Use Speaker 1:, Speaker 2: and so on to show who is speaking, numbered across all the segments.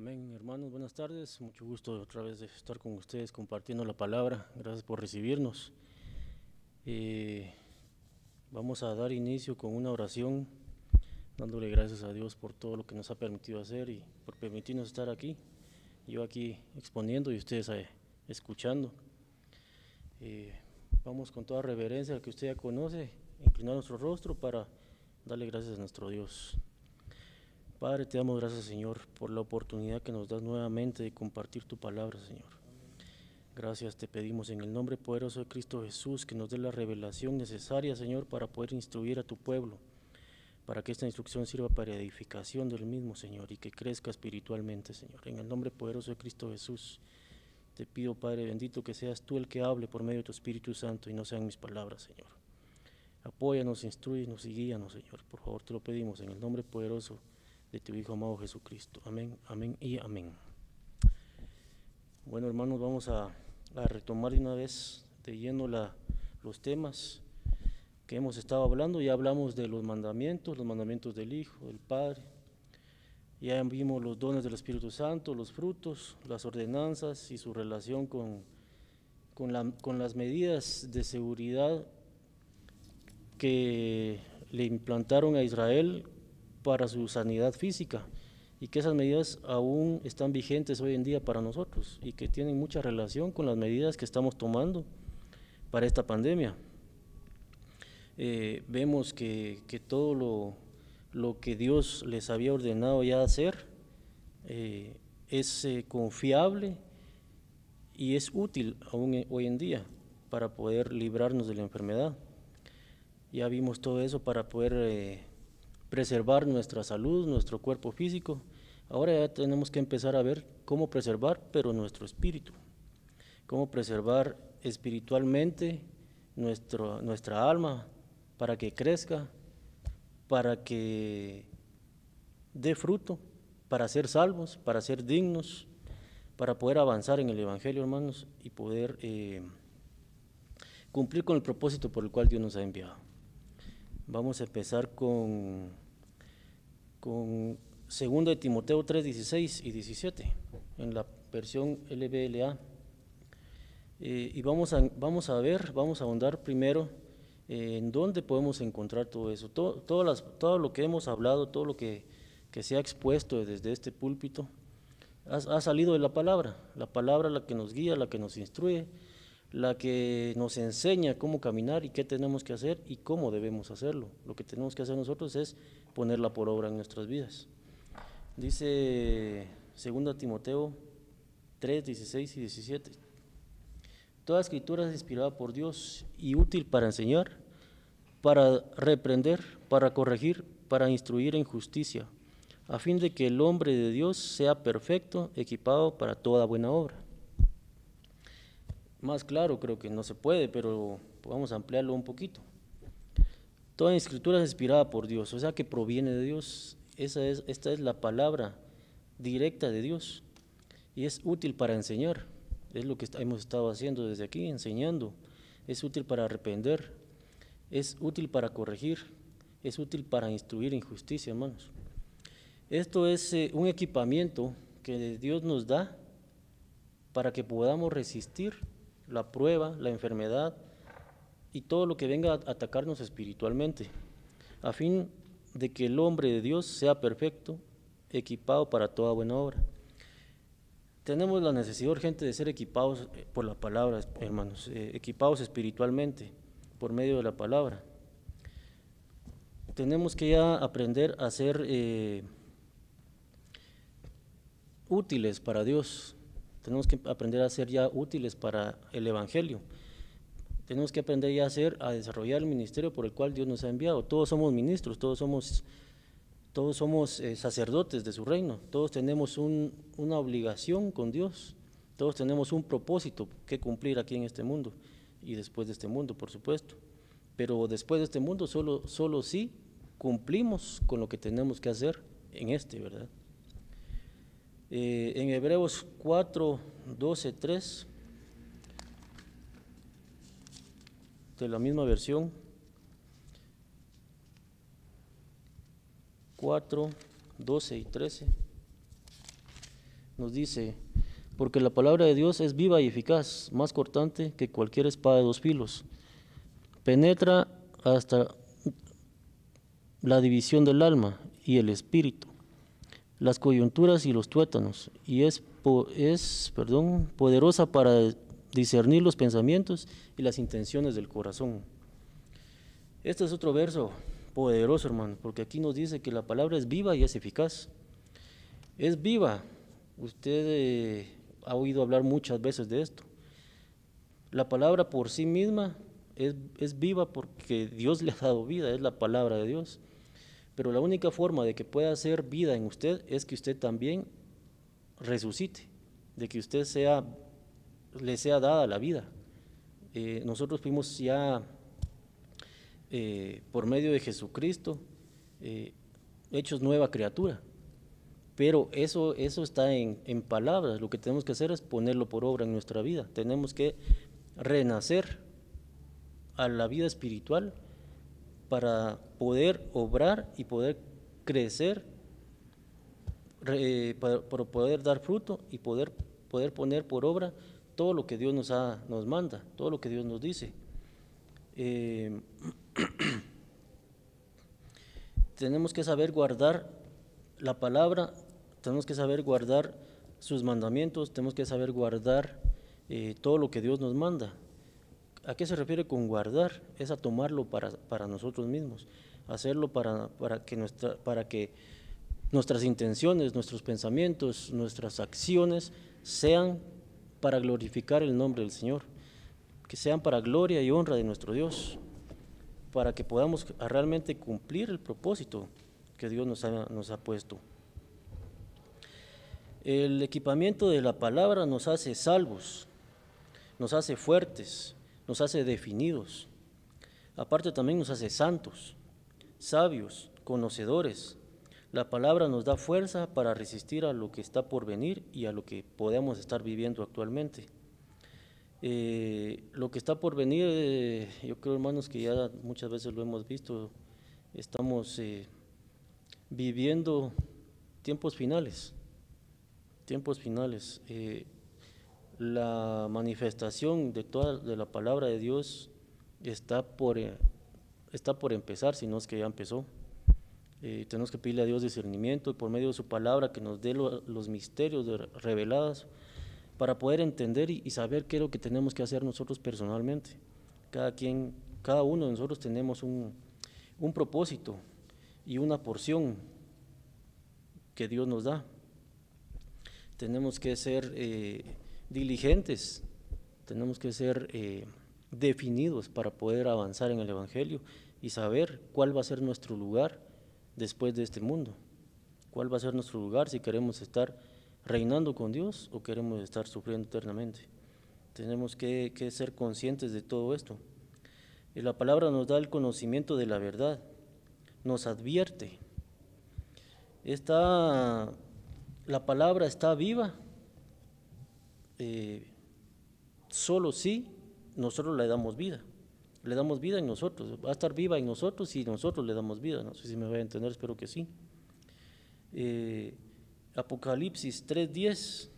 Speaker 1: Amén, hermanos, buenas tardes. Mucho gusto otra vez de estar con ustedes compartiendo la palabra. Gracias por recibirnos. Vamos a dar inicio con una oración, dándole gracias a Dios por todo lo que nos ha permitido hacer y por permitirnos estar aquí. Yo aquí exponiendo y ustedes escuchando. Vamos con toda reverencia al que usted ya conoce, inclinar nuestro rostro para darle gracias a nuestro Dios. Padre, te damos gracias, Señor, por la oportunidad que nos das nuevamente de compartir tu palabra, Señor. Gracias te pedimos en el nombre poderoso de Cristo Jesús, que nos dé la revelación necesaria, Señor, para poder instruir a tu pueblo, para que esta instrucción sirva para edificación del mismo, Señor, y que crezca espiritualmente, Señor. En el nombre poderoso de Cristo Jesús, te pido, Padre bendito, que seas tú el que hable por medio de tu Espíritu Santo y no sean mis palabras, Señor. Apóyanos, instrúyenos y guíanos, Señor. Por favor, te lo pedimos en el nombre poderoso de tu Hijo amado Jesucristo. Amén, amén y amén. Bueno, hermanos, vamos a retomar de una vez de lleno los temas que hemos estado hablando. Ya hablamos de los mandamientos del Hijo, del Padre. Ya vimos los dones del Espíritu Santo, los frutos, las ordenanzas y su relación con las medidas de seguridad que le implantaron a Israel para su sanidad física, y que esas medidas aún están vigentes hoy en día para nosotros y que tienen mucha relación con las medidas que estamos tomando para esta pandemia. Vemos que todo lo que Dios les había ordenado ya hacer es confiable y es útil aún hoy en día para poder librarnos de la enfermedad. Ya vimos todo eso para poder preservar nuestra salud, nuestro cuerpo físico. Ahora ya tenemos que empezar a ver cómo preservar, pero nuestro espíritu, cómo preservar espiritualmente nuestra alma para que crezca, para que dé fruto, para ser salvos, para ser dignos, para poder avanzar en el Evangelio, hermanos, y poder cumplir con el propósito por el cual Dios nos ha enviado. Vamos a empezar con 2 de Timoteo 3, 16 y 17, en la versión LBLA. Y vamos a ahondar primero en dónde podemos encontrar todo eso, todo lo que hemos hablado, todo lo que se ha expuesto desde este púlpito, ha salido de la palabra la que nos guía, la que nos instruye, la que nos enseña cómo caminar y qué tenemos que hacer y cómo debemos hacerlo. Lo que tenemos que hacer nosotros es ponerla por obra en nuestras vidas. Dice 2 Timoteo 3, 16 y 17. Toda escritura es inspirada por Dios y útil para enseñar, para reprender, para corregir, para instruir en justicia, a fin de que el hombre de Dios sea perfecto, equipado para toda buena obra. Más claro creo que no se puede, pero vamos a ampliarlo un poquito. Toda escritura es inspirada por Dios, o sea que proviene de Dios. Esta es la palabra directa de Dios y es útil para enseñar. Es lo que hemos estado haciendo desde aquí, enseñando. Es útil para arrepender, es útil para corregir, es útil para instruir en justicia, hermanos. Esto es un equipamiento que Dios nos da para que podamos resistir la prueba, la enfermedad y todo lo que venga a atacarnos espiritualmente, a fin de que el hombre de Dios sea perfecto, equipado para toda buena obra. Tenemos la necesidad urgente de ser equipados por la palabra, hermanos, equipados espiritualmente por medio de la palabra. Tenemos que ya aprender a ser útiles para Dios. Tenemos que aprender a ser ya útiles para el Evangelio. Tenemos que aprender ya a desarrollar el ministerio por el cual Dios nos ha enviado. Todos somos ministros, todos somos sacerdotes de su reino, todos tenemos una obligación con Dios, todos tenemos un propósito que cumplir aquí en este mundo y después de este mundo, por supuesto. Pero después de este mundo solo si cumplimos con lo que tenemos que hacer en ¿verdad? En Hebreos 4, 12, 3, de la misma versión, 4, 12 y 13, nos dice, porque la palabra de Dios es viva y eficaz, más cortante que cualquier espada de dos filos. Penetra hasta la división del alma y el espíritu, las coyunturas y los tuétanos, y es poderosa para discernir los pensamientos y las intenciones del corazón. Este es otro verso poderoso, hermano, porque aquí nos dice que la palabra es viva y es eficaz. Es viva. Usted ha oído hablar muchas veces de esto. La palabra por sí misma es viva porque Dios le ha dado vida, es la palabra de Dios. Pero la única forma de que pueda hacer vida en usted es que usted también resucite, de que usted le sea dada la vida. Nosotros fuimos ya, por medio de Jesucristo, hechos nueva criatura. Pero eso está en palabras. Lo que tenemos que hacer es ponerlo por obra en nuestra vida. Tenemos que renacer a la vida espiritual para poder obrar y poder crecer, para poder dar fruto y poder poner por obra todo lo que Dios nos manda, todo lo que Dios nos dice. Tenemos que saber guardar la palabra, tenemos que saber guardar sus mandamientos, tenemos que saber guardar todo lo que Dios nos manda. ¿A qué se refiere con guardar? Es a tomarlo para nosotros mismos, hacerlo para que nuestras intenciones, nuestros pensamientos, nuestras acciones sean para glorificar el nombre del Señor, que sean para gloria y honra de nuestro Dios, para que podamos realmente cumplir el propósito que Dios nos ha puesto. El equipamiento de la palabra nos hace salvos, nos hace fuertes, nos hace definidos. Aparte también nos hace santos, sabios, conocedores. La palabra nos da fuerza para resistir a lo que está por venir y a lo que podemos estar viviendo actualmente. Lo que está por venir, yo creo, hermanos, que ya muchas veces lo hemos visto, estamos viviendo tiempos finales. La manifestación de la palabra de Dios está por empezar, si no es que ya empezó. Tenemos que pedirle a Dios discernimiento y por medio de su palabra que nos dé los misterios revelados para poder entender y saber qué es lo que tenemos que hacer nosotros personalmente. Cada uno de nosotros tenemos un propósito y una porción que Dios nos da. Tenemos que ser diligentes, tenemos que ser definidos para poder avanzar en el Evangelio y saber cuál va a ser nuestro lugar después de este mundo, cuál va a ser nuestro lugar si queremos estar reinando con Dios o queremos estar sufriendo eternamente. Tenemos que ser conscientes de todo esto. Y la palabra nos da el conocimiento de la verdad, nos advierte. La palabra está viva, solo si nosotros le damos vida en nosotros, va a estar viva en nosotros si nosotros le damos vida. No sé si me voy a entender, espero que sí. Apocalipsis 3:10,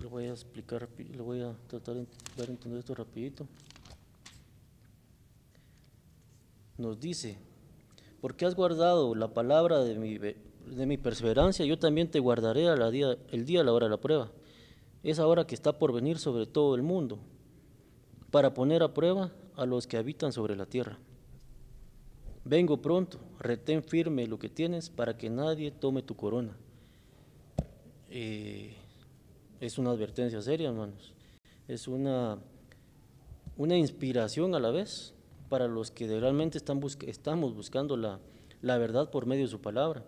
Speaker 1: lo voy a explicar, lo voy a tratar de dar a entender esto rapidito. Nos dice: porque has guardado la palabra de mi perseverancia, yo también te guardaré el día, la hora de la prueba, esa hora que está por venir sobre todo el mundo, para poner a prueba a los que habitan sobre la tierra. Vengo pronto, retén firme lo que tienes para que nadie tome tu corona. Es una advertencia seria, hermanos. Es una inspiración a la vez para los que realmente estamos buscando la verdad por medio de su palabra,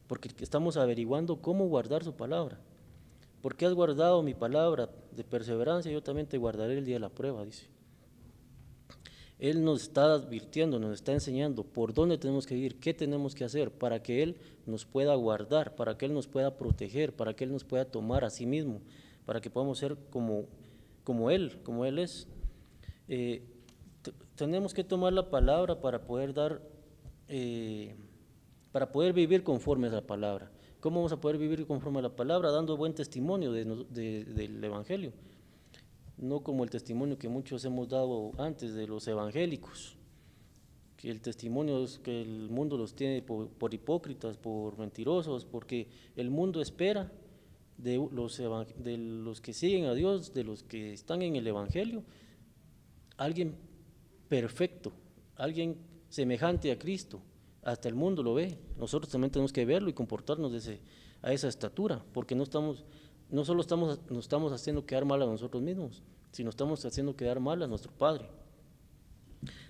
Speaker 1: porque estamos averiguando cómo guardar su palabra. Porque has guardado mi palabra de perseverancia, yo también te guardaré el día de la prueba, dice. Él nos está advirtiendo, nos está enseñando por dónde tenemos que ir, qué tenemos que hacer para que Él nos pueda guardar, para que Él nos pueda proteger, para que Él nos pueda tomar a sí mismo, para que podamos ser como Él es. Tenemos que tomar la palabra para poder vivir conforme a la palabra. ¿Cómo vamos a poder vivir conforme a la palabra? Dando buen testimonio del Evangelio, no como el testimonio que muchos hemos dado antes de los evangélicos, que el testimonio es que el mundo los tiene por hipócritas, por mentirosos, porque el mundo espera de los que siguen a Dios, de los que están en el Evangelio, alguien perfecto, alguien semejante a Cristo. Hasta el mundo lo ve, nosotros también tenemos que verlo y comportarnos a esa estatura, porque no solo nos estamos haciendo quedar mal a nosotros mismos, sino estamos haciendo quedar mal a nuestro Padre.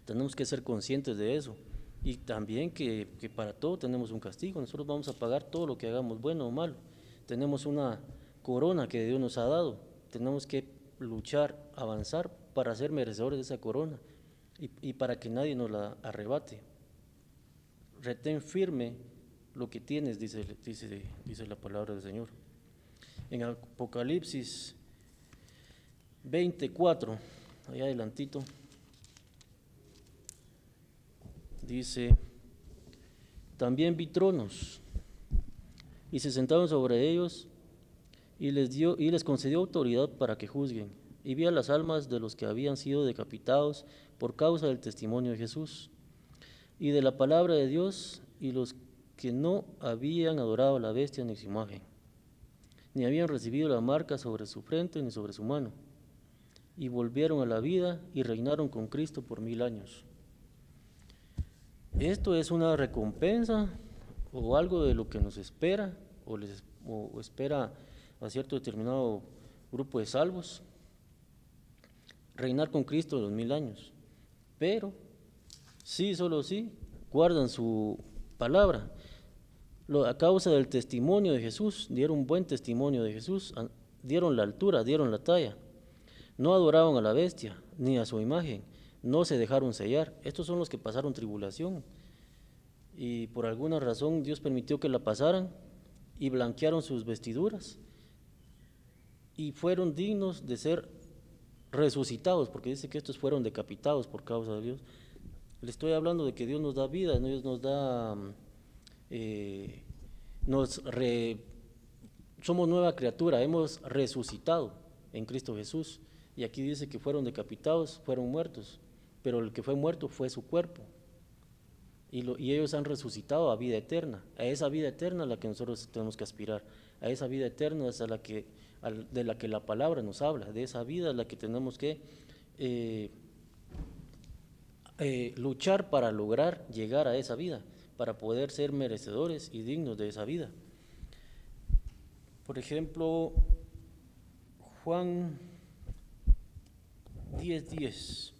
Speaker 1: Tenemos que ser conscientes de eso, y también que para todo tenemos un castigo. Nosotros vamos a pagar todo lo que hagamos, bueno o malo. Tenemos una corona que Dios nos ha dado, tenemos que luchar, avanzar para ser merecedores de esa corona y para que nadie nos la arrebate. Retén firme lo que tienes, dice la palabra del Señor. En Apocalipsis 24, allá adelantito, dice: también vi tronos, y se sentaron sobre ellos, y les concedió autoridad para que juzguen. Y vi a las almas de los que habían sido decapitados por causa del testimonio de Jesús y de la palabra de Dios, y los que no habían adorado a la bestia ni su imagen, ni habían recibido la marca sobre su frente ni sobre su mano, y volvieron a la vida y reinaron con Cristo por 1000 años. Esto es una recompensa o algo de lo que nos espera o espera a cierto determinado grupo de salvos, reinar con Cristo los 1000 años, pero sí, solo sí, guardan su palabra. A causa del testimonio de Jesús, dieron buen testimonio de Jesús, dieron la altura, dieron la talla, no adoraron a la bestia ni a su imagen, no se dejaron sellar. Estos son los que pasaron tribulación, y por alguna razón Dios permitió que la pasaran, y blanquearon sus vestiduras, y fueron dignos de ser resucitados, porque dice que estos fueron decapitados por causa de Dios. Le estoy hablando de que Dios nos da vida, Dios nos da, somos nueva criatura, hemos resucitado en Cristo Jesús, y aquí dice que fueron decapitados, fueron muertos, pero el que fue muerto fue su cuerpo, y ellos han resucitado a vida eterna, a esa vida eterna a la que nosotros tenemos que aspirar, a esa vida eterna es de la que la palabra nos habla, de esa vida a la que tenemos que luchar para lograr llegar a esa vida, para poder ser merecedores y dignos de esa vida. Por ejemplo, Juan 10:10.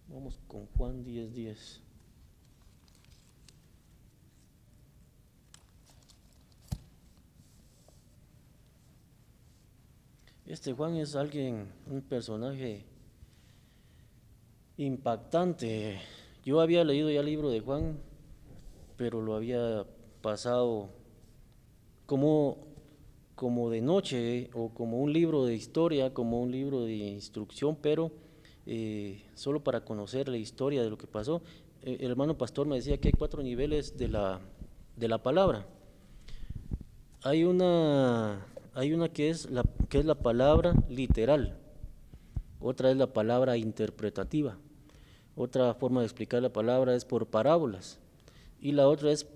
Speaker 1: Vamos con Juan 10:10. Este Juan es un personaje impactante. Yo había leído ya el libro de Juan, pero lo había pasado como de noche, o como un libro de historia, como un libro de instrucción, pero solo para conocer la historia de lo que pasó. El hermano pastor me decía que hay 4 niveles de la palabra. Hay una que es la palabra literal, otra es la palabra interpretativa, otra forma de explicar la palabra es por parábolas, y la otra es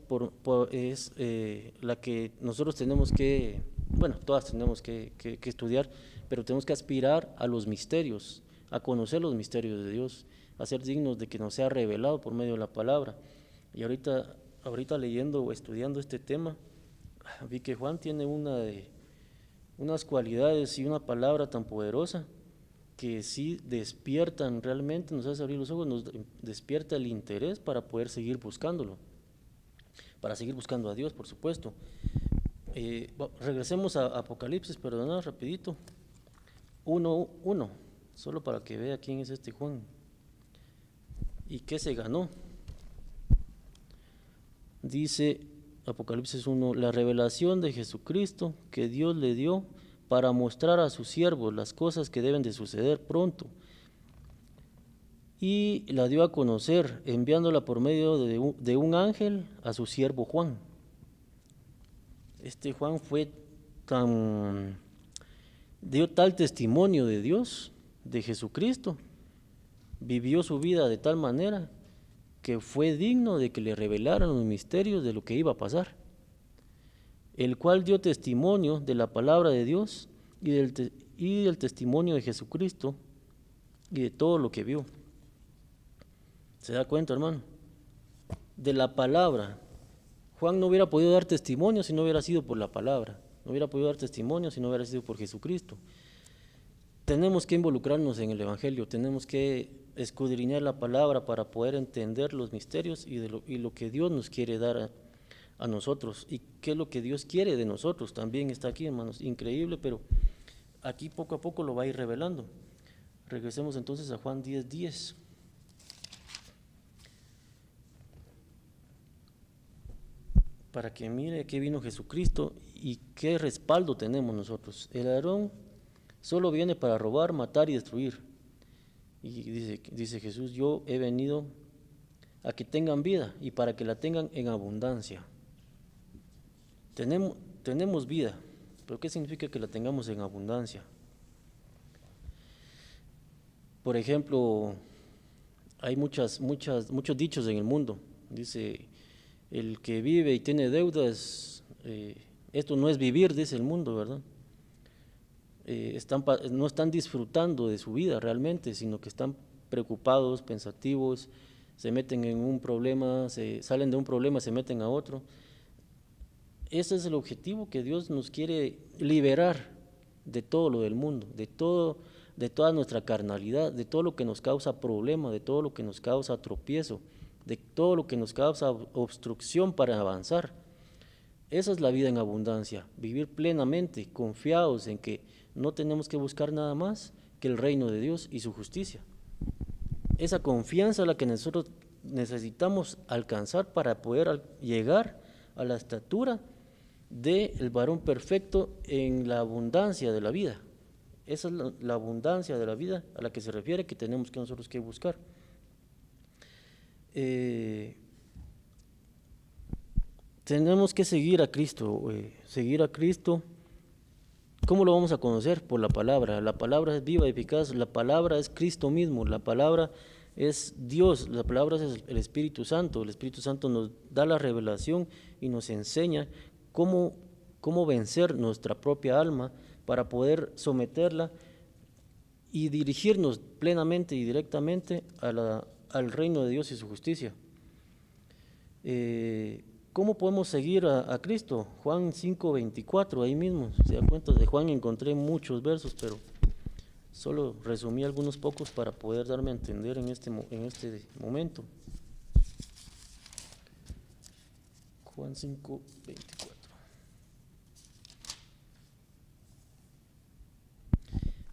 Speaker 1: la que nosotros tenemos que, bueno, todas tenemos que estudiar, pero tenemos que aspirar a los misterios, a conocer los misterios de Dios, a ser dignos de que nos sea revelado por medio de la palabra. Y ahorita leyendo o estudiando este tema, vi que Juan tiene unas cualidades y una palabra tan poderosa que sí despiertan realmente, nos hace abrir los ojos, nos despierta el interés para poder seguir buscándolo, para seguir buscando a Dios, por supuesto. Regresemos a Apocalipsis, perdonad, rapidito, 1:1, solo para que vea quién es este Juan y qué se ganó. Dice Apocalipsis 1, la revelación de Jesucristo que Dios le dio para mostrar a sus siervos las cosas que deben de suceder pronto, y la dio a conocer enviándola por medio de un ángel a su siervo Juan. Este Juan dio tal testimonio de Dios, de Jesucristo, vivió su vida de tal manera que fue digno de que le revelaran los misterios de lo que iba a pasar, el cual dio testimonio de la palabra de Dios y del testimonio de Jesucristo y de todo lo que vio. ¿Se da cuenta, hermano? De la palabra. Juan no hubiera podido dar testimonio si no hubiera sido por la palabra, no hubiera podido dar testimonio si no hubiera sido por Jesucristo. Tenemos que involucrarnos en el Evangelio, tenemos que escudriñar la palabra para poder entender los misterios y lo que Dios nos quiere dar a nosotros, y qué es lo que Dios quiere de nosotros. También está aquí, hermanos, increíble, pero aquí poco a poco lo va a ir revelando. Regresemos entonces a Juan 10:10. Para que mire que vino Jesucristo y qué respaldo tenemos nosotros. El ladrón solo viene para robar, matar y destruir. Y dice Jesús: yo he venido a que tengan vida y para que la tengan en abundancia. Tenemos vida, pero ¿qué significa que la tengamos en abundancia? Por ejemplo, hay muchos dichos en el mundo. Dice: el que vive y tiene deudas, esto no es vivir, dice el mundo, ¿verdad? No están disfrutando de su vida realmente, sino que están preocupados, pensativos, se meten en un problema, salen de un problema, se meten a otro. Ese es el objetivo, que Dios nos quiere liberar de todo lo del mundo, de toda nuestra carnalidad, de todo lo que nos causa problema, de todo lo que nos causa tropiezo, de todo lo que nos causa obstrucción para avanzar. Esa es la vida en abundancia, vivir plenamente, confiados en que no tenemos que buscar nada más que el reino de Dios y su justicia. Esa confianza es la que nosotros necesitamos alcanzar para poder llegar a la estatura del varón perfecto en la abundancia de la vida. Esa es la abundancia de la vida a la que se refiere, que tenemos que nosotros que buscar. Tenemos que seguir a Cristo, ¿Cómo lo vamos a conocer? Por la palabra. La palabra es viva y eficaz, la palabra es Cristo mismo, la palabra es Dios, la palabra es el Espíritu Santo. El Espíritu Santo nos da la revelación y nos enseña cómo vencer nuestra propia alma para poder someterla y dirigirnos plenamente y directamente al reino de Dios y su justicia. ¿Cómo podemos seguir a Cristo? Juan 5:24, ahí mismo, se da cuenta. De Juan encontré muchos versos, pero solo resumí algunos pocos para poder darme a entender en este momento. Juan 5:24.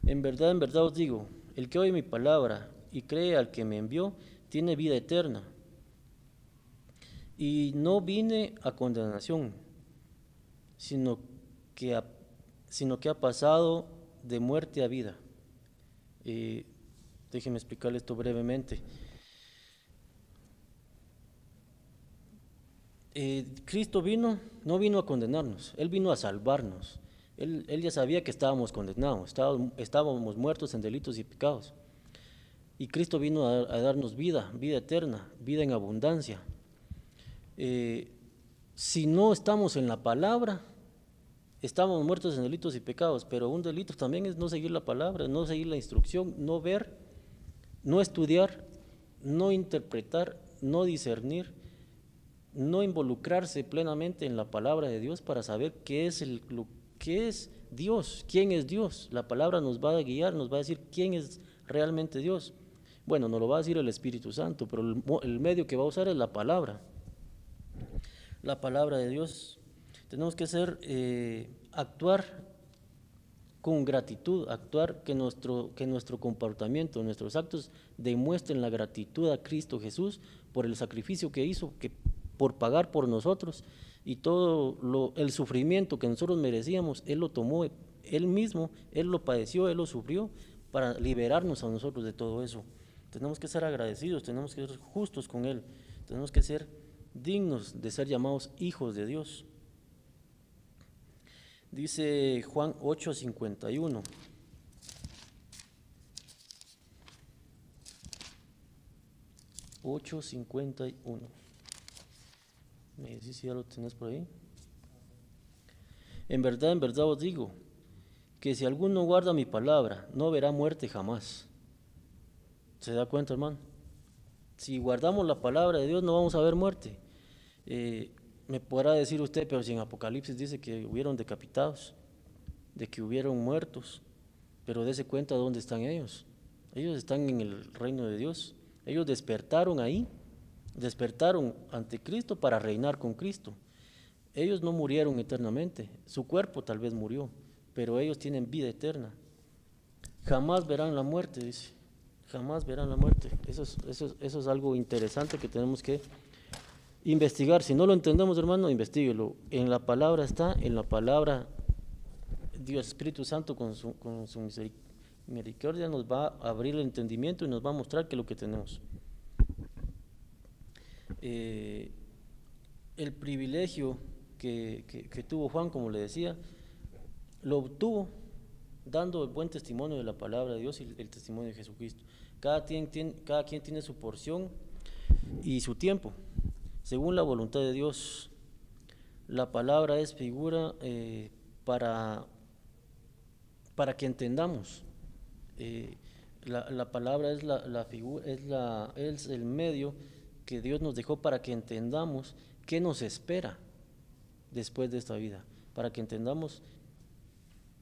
Speaker 1: En verdad os digo, el que oye mi palabra y cree al que me envió, tiene vida eterna. Y no vine a condenación, sino que ha pasado de muerte a vida. Déjeme explicarle esto brevemente. Cristo no vino a condenarnos, Él vino a salvarnos. Él ya sabía que estábamos condenados, estábamos muertos en delitos y pecados. Y Cristo vino a darnos vida eterna, vida en abundancia. Si no estamos en la palabra, estamos muertos en delitos y pecados, pero un delito también es no seguir la palabra, no seguir la instrucción, no ver, no estudiar, no interpretar, no discernir, no involucrarse plenamente en la palabra de Dios para saber qué es Dios, quién es Dios. La palabra nos va a guiar, nos va a decir quién es realmente Dios. Bueno, nos lo va a decir el Espíritu Santo, pero el medio que va a usar es la palabra. La palabra de Dios. Tenemos que actuar con gratitud, actuar que nuestro comportamiento, nuestros actos demuestren la gratitud a Cristo Jesús por el sacrificio que hizo, por pagar por nosotros, y todo el sufrimiento que nosotros merecíamos, Él lo tomó, Él mismo, Él lo padeció, Él lo sufrió para liberarnos a nosotros de todo eso. Tenemos que ser agradecidos, tenemos que ser justos con Él, tenemos que ser dignos de ser llamados hijos de Dios. Dice Juan 8:51. Me decís si ya lo tenés por ahí. En verdad os digo, que si alguno guarda mi palabra, no verá muerte jamás. ¿Se da cuenta, hermano? Si guardamos la palabra de Dios, no vamos a ver muerte. Me podrá decir usted, pero si en Apocalipsis dice que hubieron decapitados, de que hubieron muertos, pero dése cuenta dónde están ellos. Ellos están en el reino de Dios. Ellos despertaron ahí, despertaron ante Cristo para reinar con Cristo. Ellos no murieron eternamente, su cuerpo tal vez murió, pero ellos tienen vida eterna. Jamás verán la muerte, dice, jamás verán la muerte. Eso es algo interesante que tenemos que investigar. Si no lo entendemos, hermano, investíguelo. En la palabra está, en la palabra Dios Espíritu Santo con su misericordia nos va a abrir el entendimiento y nos va a mostrar que es lo que tenemos. El privilegio que tuvo Juan, como le decía, lo obtuvo dando el buen testimonio de la palabra de Dios y el testimonio de Jesucristo. Cada quien tiene su porción y su tiempo, según la voluntad de Dios. La palabra es figura para que entendamos. La palabra es la figura, es el medio que Dios nos dejó para que entendamos qué nos espera después de esta vida, para que entendamos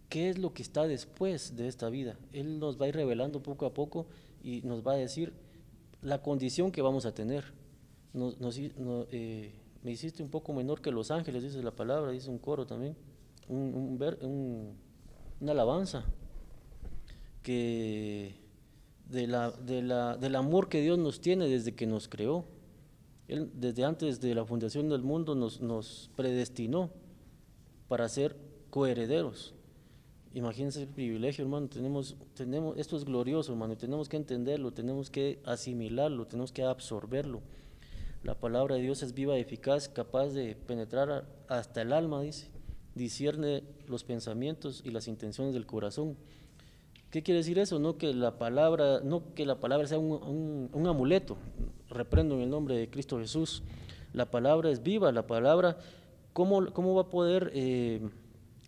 Speaker 1: qué es lo que está después de esta vida. Él nos va a ir revelando poco a poco y nos va a decir la condición que vamos a tener. Me hiciste un poco menor que los ángeles, dice la palabra, dice un coro también, una alabanza, que del amor que Dios nos tiene desde que nos creó. Él desde antes de la fundación del mundo nos predestinó para ser coherederos. Imagínense el privilegio, hermano. Esto es glorioso, hermano, y tenemos que entenderlo, tenemos que asimilarlo, tenemos que absorberlo. La palabra de Dios es viva y eficaz, capaz de penetrar hasta el alma, dice, discierne los pensamientos y las intenciones del corazón. ¿Qué quiere decir eso? No que la palabra sea un amuleto. Reprendo en el nombre de Cristo Jesús. La palabra es viva. La palabra, ¿cómo va a poder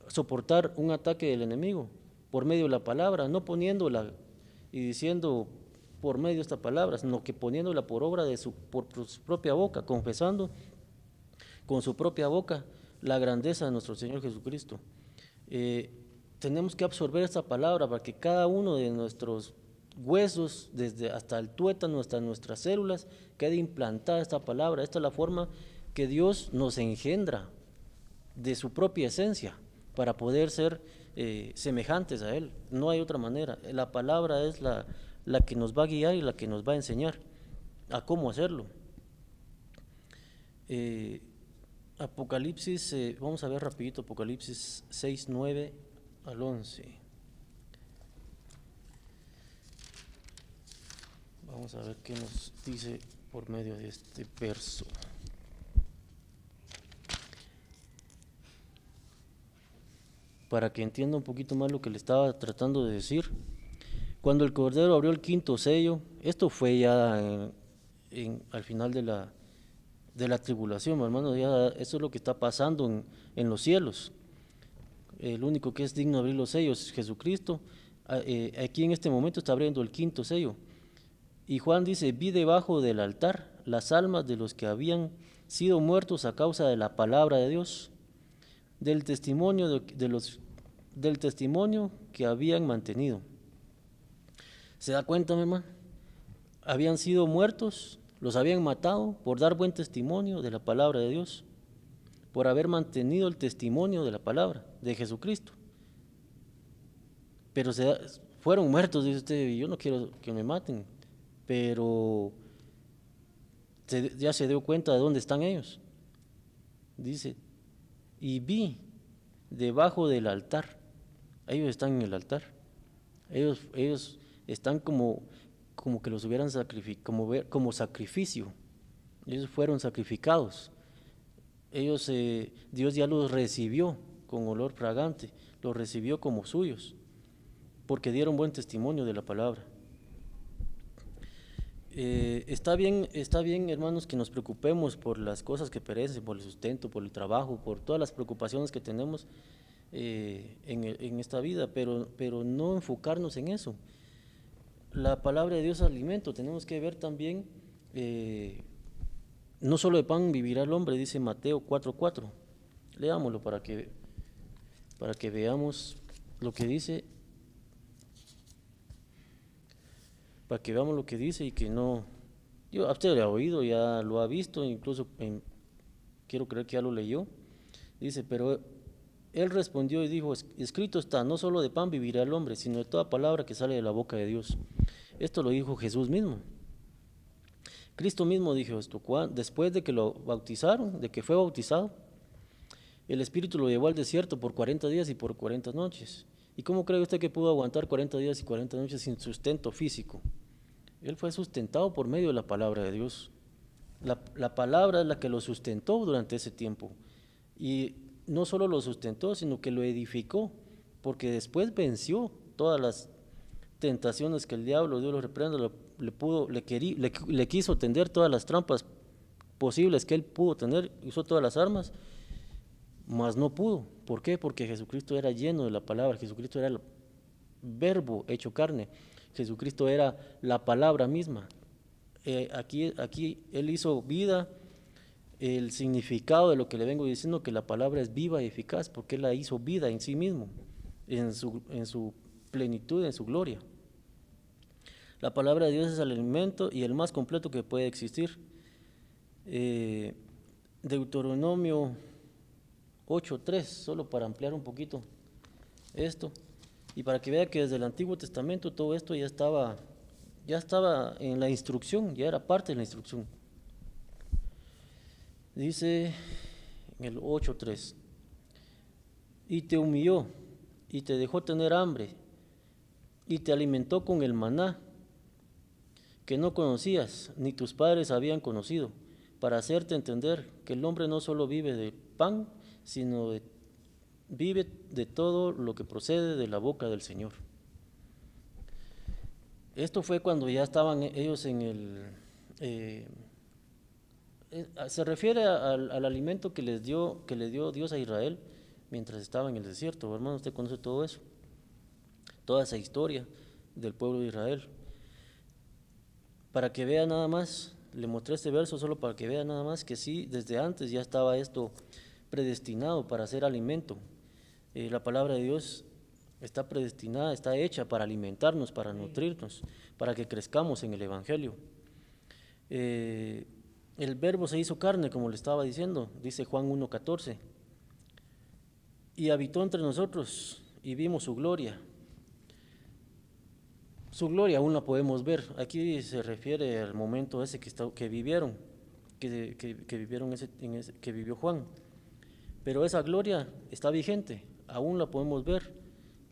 Speaker 1: soportar un ataque del enemigo? Por medio de la palabra, no poniéndola y diciendo por medio de esta palabra, sino que poniéndola por obra por su propia boca, confesando con su propia boca la grandeza de nuestro Señor Jesucristo. Tenemos que absorber esta palabra para que cada uno de nuestros huesos, desde hasta el tuétano, hasta nuestras células, quede implantada esta palabra. Esta es la forma que Dios nos engendra de su propia esencia para poder ser semejantes a Él. No hay otra manera. La palabra es la que nos va a guiar y la que nos va a enseñar a cómo hacerlo. Apocalipsis, vamos a ver rapidito, Apocalipsis 6, 9 al 11. Vamos a ver qué nos dice por medio de este verso. Para que entienda un poquito más lo que le estaba tratando de decir. Cuando el Cordero abrió el quinto sello, esto fue ya al final de la tribulación, hermano, ya eso es lo que está pasando en los cielos. El único que es digno de abrir los sellos es Jesucristo. Aquí en este momento está abriendo el quinto sello. Y Juan dice, vi debajo del altar las almas de los que habían sido muertos a causa de la palabra de Dios, del testimonio del testimonio que habían mantenido. ¿Se da cuenta, mi hermano? Habían sido muertos, los habían matado por dar buen testimonio de la palabra de Dios, por haber mantenido el testimonio de la palabra de Jesucristo. Pero fueron muertos, dice usted, yo no quiero que me maten, pero ya se dio cuenta de dónde están ellos. Dice, y vi debajo del altar. Ellos están en el altar. Ellos están como que los hubieran sacrificado, como sacrificio. Ellos fueron sacrificados. Dios ya los recibió con olor fragante, los recibió como suyos, porque dieron buen testimonio de la palabra. Está bien, hermanos, que nos preocupemos por las cosas que perecen, por el sustento, por el trabajo, por todas las preocupaciones que tenemos en esta vida, pero no enfocarnos en eso. La palabra de Dios es alimento. Tenemos que ver también, no solo de pan vivirá el hombre, dice Mateo 4:4. Leámoslo para que veamos lo que dice. Para que veamos lo que dice y que no... Yo, a usted lo ha oído, ya lo ha visto, incluso quiero creer que ya lo leyó. Dice, pero él respondió y dijo, escrito está, no solo de pan vivirá el hombre, sino de toda palabra que sale de la boca de Dios. Esto lo dijo Jesús mismo. Cristo mismo dijo esto, después de que lo bautizaron, de que fue bautizado, el Espíritu lo llevó al desierto por 40 días y por 40 noches. ¿Y cómo cree usted que pudo aguantar 40 días y 40 noches sin sustento físico? Él fue sustentado por medio de la palabra de Dios. La palabra es la que lo sustentó durante ese tiempo. Y no solo lo sustentó, sino que lo edificó, porque después venció todas las tentaciones que el diablo, Dios lo reprenda, le quiso tender todas las trampas posibles que él pudo tener, usó todas las armas, mas no pudo. ¿Por qué? Porque Jesucristo era lleno de la palabra, Jesucristo era el verbo hecho carne, Jesucristo era la palabra misma. Aquí Él hizo vida. El significado de lo que le vengo diciendo, que la palabra es viva y eficaz, porque Él la hizo vida en sí mismo, en su plenitud, en su gloria. La palabra de Dios es el alimento y el más completo que puede existir. Deuteronomio 8:3, solo para ampliar un poquito esto, y para que vea que desde el Antiguo Testamento todo esto ya estaba en la instrucción, ya era parte de la instrucción. Dice en el 8:3, y te humilló, y te dejó tener hambre, y te alimentó con el maná, que no conocías, ni tus padres habían conocido, para hacerte entender que el hombre no solo vive de pan, sino vive de todo lo que procede de la boca del Señor. Esto fue cuando ya estaban ellos en se refiere al alimento que le dio Dios a Israel mientras estaba en el desierto. Hermano, usted conoce todo eso, toda esa historia del pueblo de Israel. Para que vea nada más, le mostré este verso solo para que vea nada más que sí, desde antes ya estaba esto predestinado para ser alimento. La palabra de Dios está predestinada, está hecha para alimentarnos, para nutrirnos, para que crezcamos en el Evangelio. El verbo se hizo carne, como le estaba diciendo, dice Juan 1:14, y habitó entre nosotros y vimos su gloria. Su gloria aún la podemos ver. Aquí se refiere al momento ese que vivieron, que vivió Juan. Pero esa gloria está vigente, aún la podemos ver,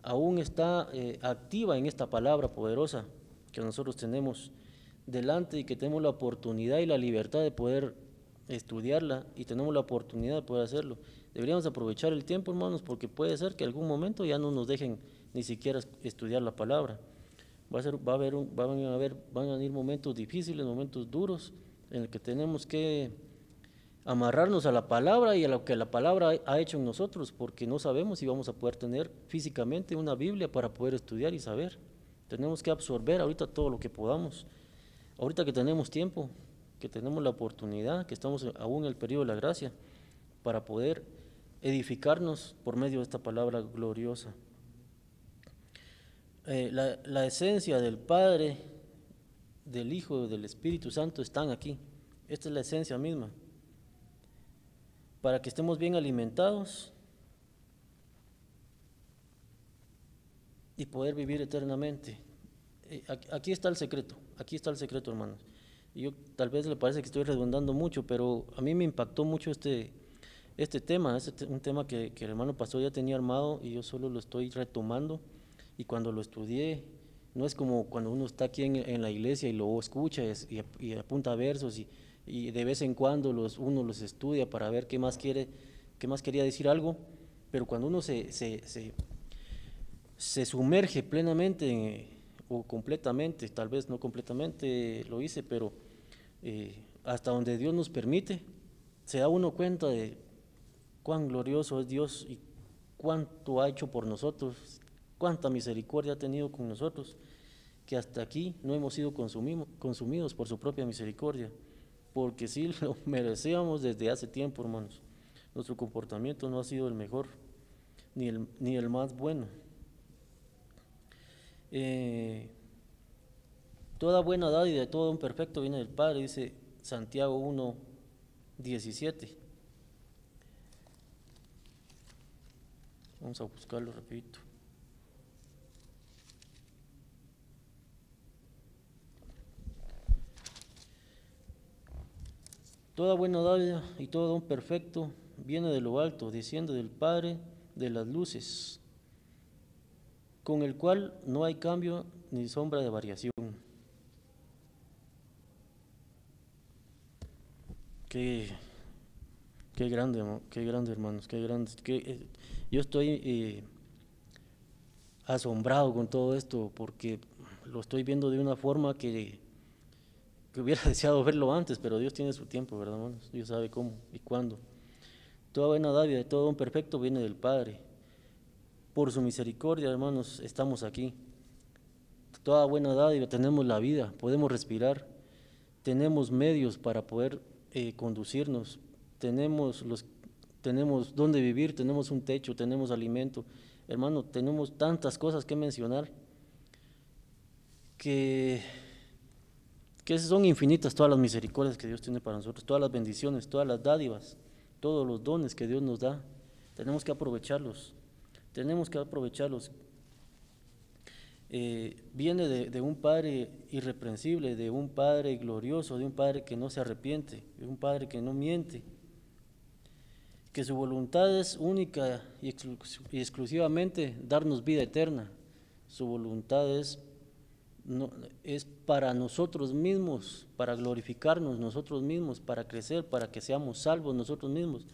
Speaker 1: aún está activa en esta palabra poderosa que nosotros tenemos delante y que tenemos la oportunidad y la libertad de poder estudiarla y tenemos la oportunidad de poder hacerlo. Deberíamos aprovechar el tiempo, hermanos, porque puede ser que en algún momento ya no nos dejen ni siquiera estudiar la palabra. Van a venir momentos difíciles, momentos duros, en el que tenemos que amarrarnos a la palabra y a lo que la palabra ha hecho en nosotros, porque no sabemos si vamos a poder tener físicamente una Biblia para poder estudiar y saber. Tenemos que absorber ahorita todo lo que podamos. Ahorita que tenemos tiempo, que tenemos la oportunidad, que estamos aún en el periodo de la gracia, para poder edificarnos por medio de esta palabra gloriosa. La esencia del Padre, del Hijo, del Espíritu Santo están aquí. Esta es la esencia misma. Para que estemos bien alimentados y poder vivir eternamente. Aquí está el secreto, hermanos. Y yo tal vez le parece que estoy redundando mucho, pero a mí me impactó mucho este tema, un tema que el hermano pastor ya tenía armado y yo solo lo estoy retomando. Y cuando lo estudié, no es como cuando uno está aquí en la iglesia y lo escucha y apunta versos y de vez en cuando uno los estudia para ver qué más quería decir algo, pero cuando uno se sumerge plenamente o completamente, tal vez no completamente lo hice, pero hasta donde Dios nos permite, se da uno cuenta de cuán glorioso es Dios y cuánto ha hecho por nosotros, cuánta misericordia ha tenido con nosotros, que hasta aquí no hemos sido consumidos por su propia misericordia, porque sí lo merecíamos desde hace tiempo, hermanos. Nuestro comportamiento no ha sido el mejor, ni el más bueno. Toda buena dádiva y todo don perfecto viene del Padre, dice Santiago 1:17. Vamos a buscarlo rapidito. Toda buena dádiva y todo don perfecto viene de lo alto, desciende del Padre de las luces, con el cual no hay cambio ni sombra de variación. Qué grande, hermanos, qué grande. Yo estoy asombrado con todo esto porque lo estoy viendo de una forma que hubiera deseado verlo antes, pero Dios tiene su tiempo, ¿verdad, hermanos? Dios sabe cómo y cuándo. Toda buena dádiva y todo don perfecto viene del Padre. Por su misericordia, hermanos, estamos aquí. Toda buena dádiva, tenemos la vida, podemos respirar, tenemos medios para poder conducirnos, tenemos dónde vivir, tenemos un techo, tenemos alimento. Hermano, tenemos tantas cosas que mencionar que son infinitas todas las misericordias que Dios tiene para nosotros, todas las bendiciones, todas las dádivas, todos los dones que Dios nos da. Tenemos que aprovecharlos, viene de un Padre irreprensible, de un Padre glorioso, de un Padre que no se arrepiente, de un Padre que no miente, que su voluntad es única y exclusivamente darnos vida eterna. Su voluntad es para nosotros mismos, para glorificarnos nosotros mismos, para crecer, para que seamos salvos nosotros mismos.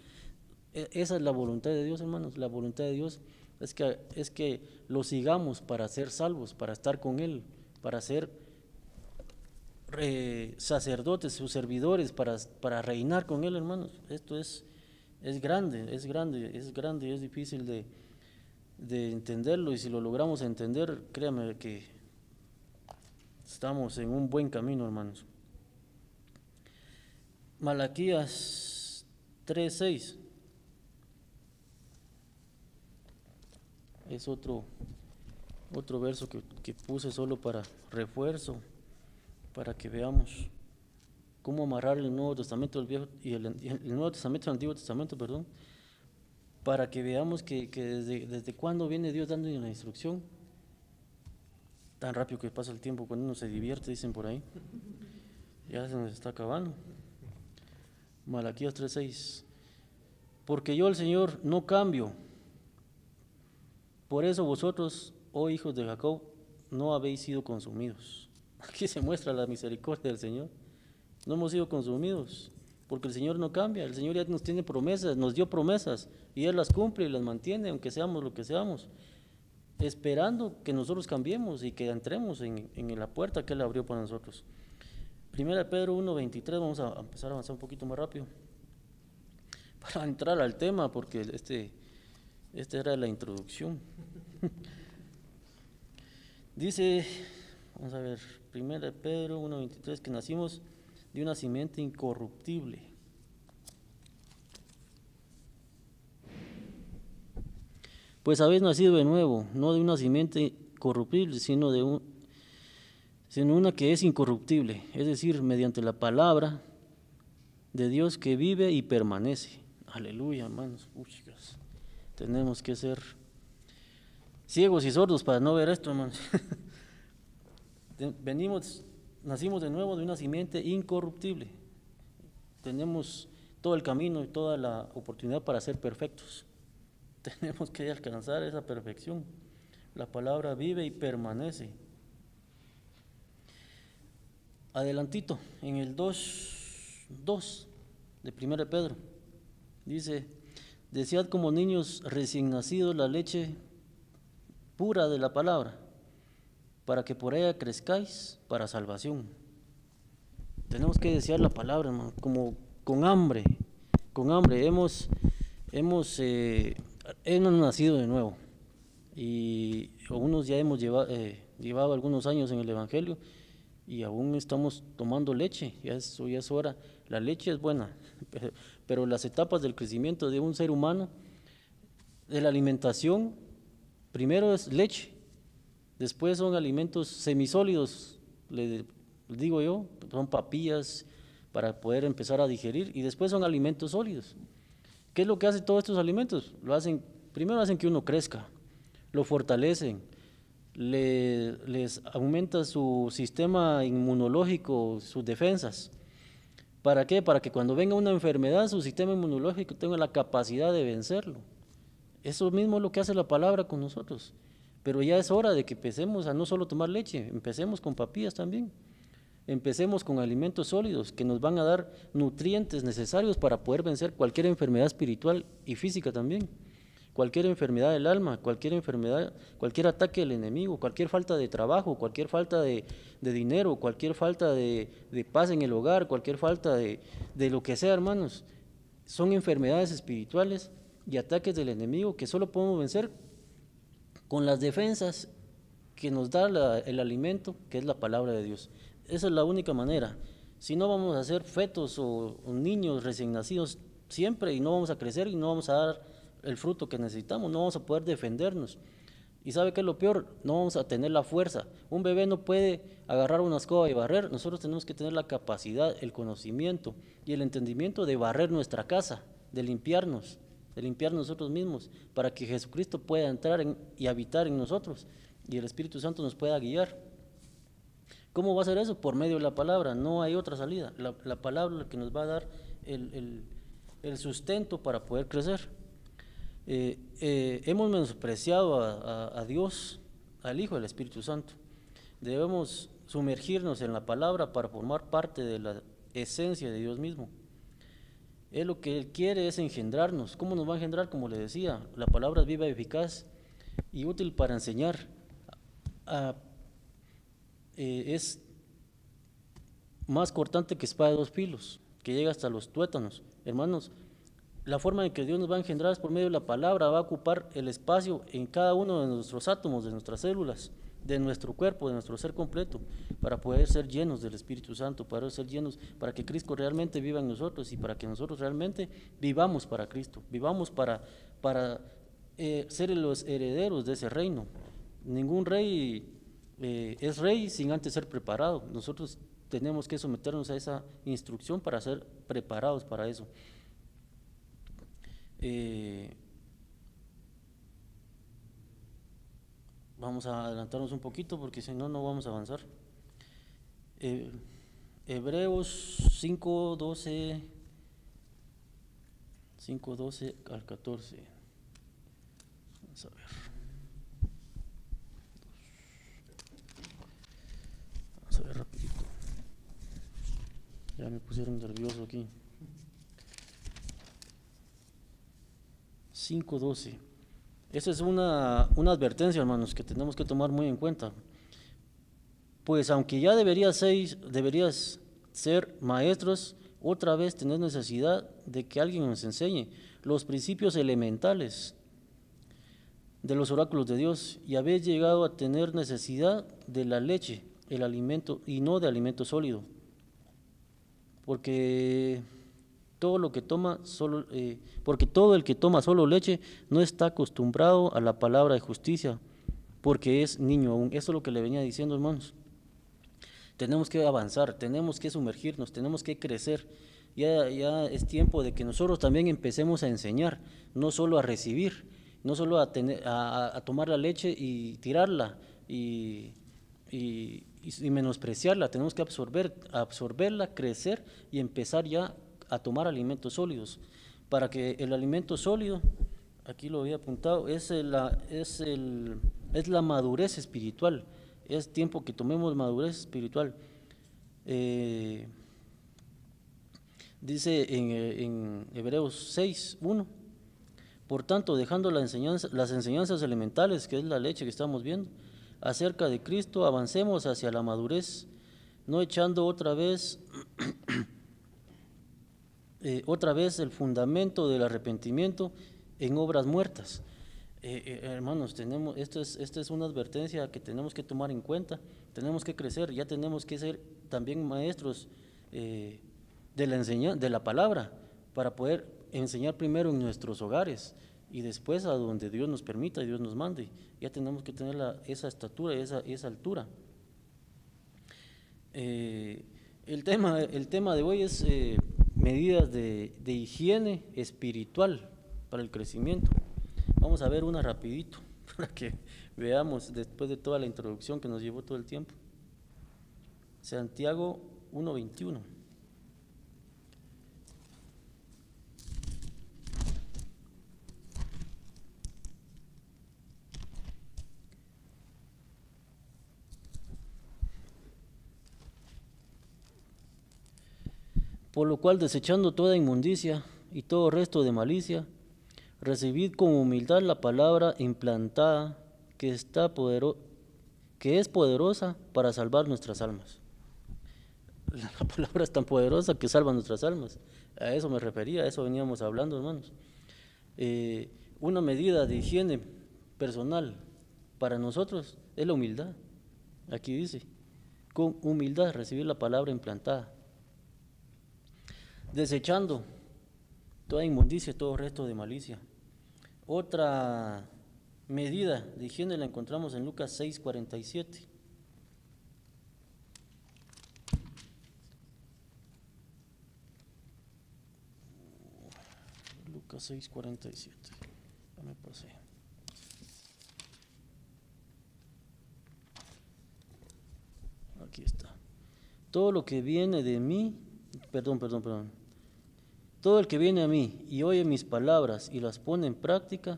Speaker 1: Esa es la voluntad de Dios, hermanos. La voluntad de Dios es que lo sigamos para ser salvos, para estar con Él, para ser sacerdotes, sus servidores, para reinar con Él, hermanos. Esto es grande, es difícil de entenderlo, y si lo logramos entender, créame que estamos en un buen camino, hermanos. Malaquías 3:6 es otro verso que puse solo para refuerzo, para que veamos cómo amarrar el Nuevo Testamento del Viejo y el Nuevo Testamento al Antiguo Testamento, perdón, para que veamos que desde cuándo viene Dios dando una instrucción. Tan rápido que pasa el tiempo cuando uno se divierte, dicen por ahí. Ya se nos está acabando. Malaquías 3:6. Porque yo, el Señor, no cambio. Por eso vosotros, oh hijos de Jacob, no habéis sido consumidos. Aquí se muestra la misericordia del Señor. No hemos sido consumidos, porque el Señor no cambia. El Señor ya nos tiene promesas, nos dio promesas, y Él las cumple y las mantiene, aunque seamos lo que seamos, esperando que nosotros cambiemos y que entremos en la puerta que Él abrió para nosotros. Primera de Pedro 1:23, vamos a empezar a avanzar un poquito más rápido para entrar al tema, porque este era la introducción. Dice, vamos a ver, Primera de Pedro 1:23, que nacimos de una simiente incorruptible. Pues habéis nacido de nuevo, no de una simiente corruptible, sino una que es incorruptible, es decir, mediante la palabra de Dios que vive y permanece. Aleluya, hermanos. Tenemos que ser ciegos y sordos para no ver esto, hermanos. Nacimos de nuevo de una simiente incorruptible. Tenemos todo el camino y toda la oportunidad para ser perfectos. Tenemos que alcanzar esa perfección. La palabra vive y permanece. Adelantito, en el 2:2 de 1 Pedro, dice: Desead como niños recién nacidos la leche pura de la palabra, para que por ella crezcáis para salvación. Tenemos que desear la palabra, hermano, como con hambre, con hambre. Hemos nacido de nuevo y algunos ya hemos llevado algunos años en el Evangelio y aún estamos tomando leche, ya es hora. La leche es buena, pero las etapas del crecimiento de un ser humano, de la alimentación, primero es leche, después son alimentos semisólidos, le digo yo, son papillas para poder empezar a digerir, y después son alimentos sólidos. ¿Qué es lo que hacen todos estos alimentos? Primero hacen que uno crezca, lo fortalecen, les aumenta su sistema inmunológico, sus defensas. ¿Para qué? Para que cuando venga una enfermedad, su sistema inmunológico tenga la capacidad de vencerlo. Eso mismo es lo que hace la palabra con nosotros. Pero ya es hora de que empecemos a no solo tomar leche, empecemos con papillas también. Empecemos con alimentos sólidos que nos van a dar nutrientes necesarios para poder vencer cualquier enfermedad espiritual y física también. Cualquier enfermedad del alma, cualquier enfermedad, cualquier ataque del enemigo, cualquier falta de trabajo, cualquier falta de dinero, cualquier falta de paz en el hogar, cualquier falta de lo que sea, hermanos. Son enfermedades espirituales y ataques del enemigo que solo podemos vencer con las defensas que nos da el alimento, que es la palabra de Dios. Esa es la única manera. Si no, vamos a ser fetos o niños recién nacidos siempre y no vamos a crecer y no vamos a dar el fruto que necesitamos, no vamos a poder defendernos. ¿Y sabe qué es lo peor? No vamos a tener la fuerza. Un bebé no puede agarrar una escoba y barrer. Nosotros tenemos que tener la capacidad, el conocimiento y el entendimiento de barrer nuestra casa, de limpiarnos nosotros mismos, para que Jesucristo pueda entrar y habitar en nosotros y el Espíritu Santo nos pueda guiar. ¿Cómo va a ser eso? Por medio de la palabra, no hay otra salida. La palabra es la que nos va a dar el sustento para poder crecer. Hemos menospreciado a Dios, al Hijo y al Espíritu Santo. Debemos sumergirnos en la palabra para formar parte de la esencia de Dios mismo. Lo que Él quiere es engendrarnos. ¿Cómo nos va a engendrar? Como le decía, la palabra es viva, eficaz y útil para enseñar. Es más cortante que espada de dos filos, que llega hasta los tuétanos. Hermanos, la forma en que Dios nos va a engendrar es por medio de la palabra, va a ocupar el espacio en cada uno de nuestros átomos, de nuestras células, de nuestro cuerpo, de nuestro ser completo, para poder ser llenos del Espíritu Santo, para ser llenos, para que Cristo realmente viva en nosotros y para que nosotros realmente vivamos para Cristo, vivamos para ser los herederos de ese reino. Ningún rey es rey sin antes ser preparado. Nosotros tenemos que someternos a esa instrucción para ser preparados para eso. Vamos a adelantarnos un poquito porque si no, no vamos a avanzar. Hebreos 5:12 al 14. Vamos a ver. Vamos a ver rapidito. Ya me pusieron nervioso aquí. 5:12. Esa es una advertencia, hermanos, que tenemos que tomar muy en cuenta. Pues aunque ya deberías ser maestros, otra vez tenés necesidad de que alguien nos enseñe los principios elementales de los oráculos de Dios, y habéis llegado a tener necesidad de la leche, el alimento, y no de alimento sólido. Porque todo el que toma solo leche no está acostumbrado a la palabra de justicia, porque es niño aún. Eso es lo que le venía diciendo, hermanos. Tenemos que avanzar, tenemos que sumergirnos, tenemos que crecer. Ya es tiempo de que nosotros también empecemos a enseñar, no solo a recibir, no solo a tomar la leche y tirarla y menospreciarla. Tenemos que absorberla, crecer y empezar ya a tomar alimentos sólidos, para que el alimento sólido, aquí lo había apuntado, es la madurez espiritual. Es tiempo que tomemos madurez espiritual. Dice en Hebreos 6:1, Por tanto, dejando las enseñanzas elementales, que es la leche que estamos viendo, acerca de Cristo, avancemos hacia la madurez, no echando otra vez el fundamento del arrepentimiento en obras muertas. Hermanos, esta es una advertencia que tenemos que tomar en cuenta. Tenemos que crecer, ya tenemos que ser también maestros de la palabra, para poder enseñar primero en nuestros hogares y después a donde Dios nos permita y Dios nos mande. Ya tenemos que tener esa estatura, esa altura. El tema de hoy es medidas de higiene espiritual para el crecimiento. Vamos a ver una rapidito para que veamos después de toda la introducción que nos llevó todo el tiempo. Santiago 1:21. Por lo cual, desechando toda inmundicia y todo resto de malicia, recibid con humildad la palabra implantada que es poderosa para salvar nuestras almas. La palabra es tan poderosa que salva nuestras almas. A eso me refería, a eso veníamos hablando, hermanos. Una medida de higiene personal para nosotros es la humildad. Aquí dice, con humildad recibir la palabra implantada, desechando toda inmundicia, todo resto de malicia. Otra medida de higiene la encontramos en Lucas 6:47. Lucas 6:47. Ya me pasé. Aquí está. Todo lo que viene de mí, perdón. Todo el que viene a mí y oye mis palabras y las pone en práctica,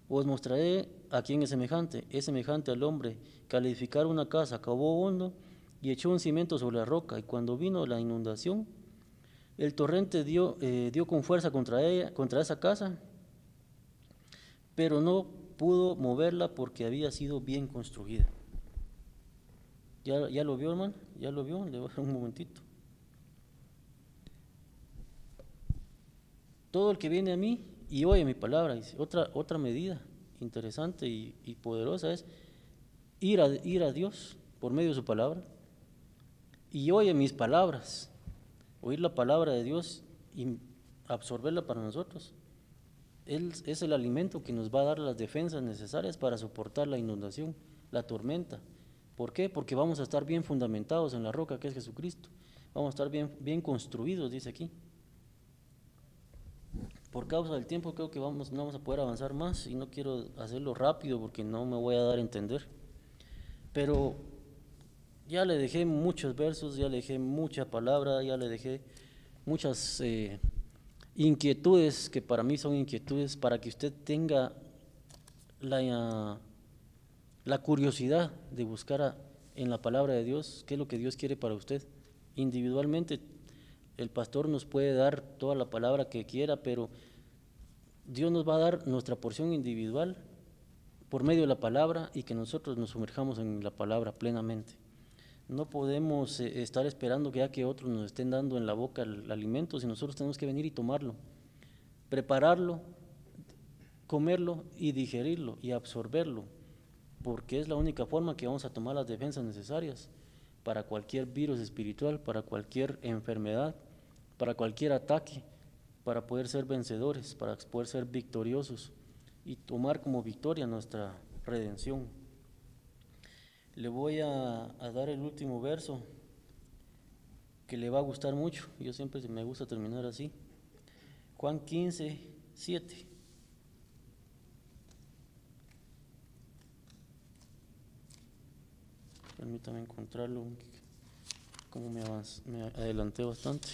Speaker 1: os mostraré a quién es semejante. Es semejante al hombre que al edificar una casa cavó hondo y echó un cimiento sobre la roca, y cuando vino la inundación, el torrente dio con fuerza contra esa casa, pero no pudo moverla porque había sido bien construida. ¿Ya lo vio, hermano? ¿Ya lo vio? Le voy a dar un momentito. Todo el que viene a mí y oye mi palabra, dice. Otra medida interesante y poderosa es ir a Dios por medio de su palabra y oye mis palabras, oír la palabra de Dios y absorberla para nosotros. Él es el alimento que nos va a dar las defensas necesarias para soportar la inundación, la tormenta. ¿Por qué? Porque vamos a estar bien fundamentados en la roca que es Jesucristo. Vamos a estar bien construidos, dice aquí. Por causa del tiempo creo que no vamos a poder avanzar más y no quiero hacerlo rápido porque no me voy a dar a entender. Pero ya le dejé muchos versos, ya le dejé mucha palabra, ya le dejé muchas inquietudes que para mí son inquietudes para que usted tenga la curiosidad de buscar en la palabra de Dios qué es lo que Dios quiere para usted. Individualmente el pastor nos puede dar toda la palabra que quiera, pero Dios nos va a dar nuestra porción individual por medio de la palabra y que nosotros nos sumerjamos en la palabra plenamente. No podemos estar esperando que otros nos estén dando en la boca el alimento, si nosotros tenemos que venir y tomarlo, prepararlo, comerlo y digerirlo y absorberlo, porque es la única forma que vamos a tomar las defensas necesarias para cualquier virus espiritual, para cualquier enfermedad, para cualquier ataque, para poder ser vencedores, para poder ser victoriosos y tomar como victoria nuestra redención. Le voy a dar el último verso que le va a gustar mucho. Yo siempre me gusta terminar así. Juan 15:7. Permítame encontrarlo, como me adelanté bastante.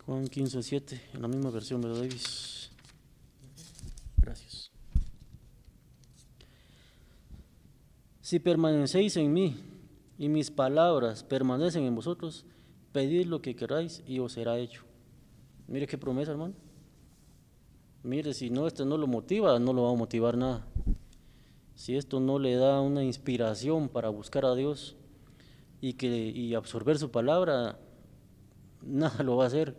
Speaker 1: Juan 15:7, en la misma versión, ¿verdad, Davis? Gracias. Si permanecéis en mí y mis palabras permanecen en vosotros, pedid lo que queráis y os será hecho. Mire qué promesa, hermano. Mire, si no, no lo motiva, no lo va a motivar nada. Si esto no le da una inspiración para buscar a Dios y absorber su palabra, nada lo va a hacer.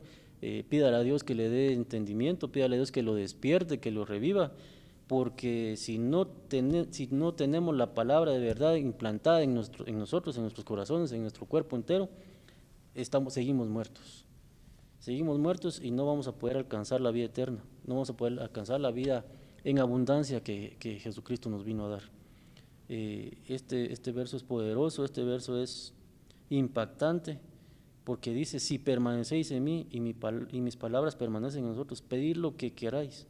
Speaker 1: Pídale a Dios que le dé entendimiento, pídale a Dios que lo despierte, que lo reviva, porque si no tenemos la palabra de verdad implantada en nosotros, en nuestros corazones, en nuestro cuerpo entero, seguimos muertos. Seguimos muertos y no vamos a poder alcanzar la vida eterna, no vamos a poder alcanzar la vida en abundancia que Jesucristo nos vino a dar. Este verso es poderoso, este verso es impactante, porque dice, si permanecéis en mí y mis palabras permanecen en nosotros, pedid lo que queráis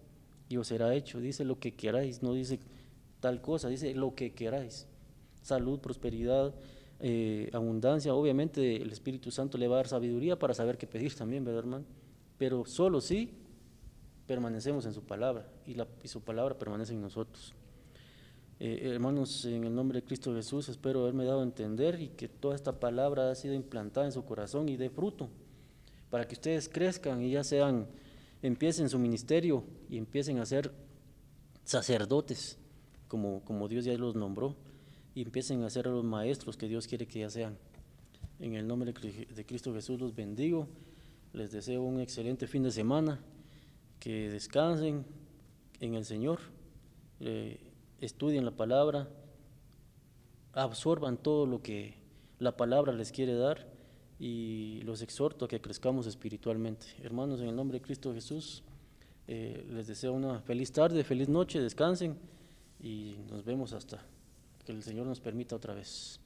Speaker 1: y os será hecho. Dice lo que queráis, no dice tal cosa, dice lo que queráis. Salud, prosperidad, abundancia. Obviamente el Espíritu Santo le va a dar sabiduría para saber qué pedir también, ¿verdad, hermano? Pero solo si permanecemos en su palabra y su palabra permanece en nosotros. Hermanos, en el nombre de Cristo Jesús, espero haberme dado a entender y que toda esta palabra ha sido implantada en su corazón y dé fruto, para que ustedes crezcan y empiecen su ministerio y empiecen a ser sacerdotes, como Dios ya los nombró, y empiecen a ser los maestros que Dios quiere que ya sean. En el nombre de Cristo Jesús los bendigo, les deseo un excelente fin de semana, que descansen en el Señor, estudien la palabra, absorban todo lo que la palabra les quiere dar y los exhorto a que crezcamos espiritualmente. Hermanos, en el nombre de Cristo Jesús, les deseo una feliz tarde, feliz noche, descansen y nos vemos hasta que el Señor nos permita otra vez.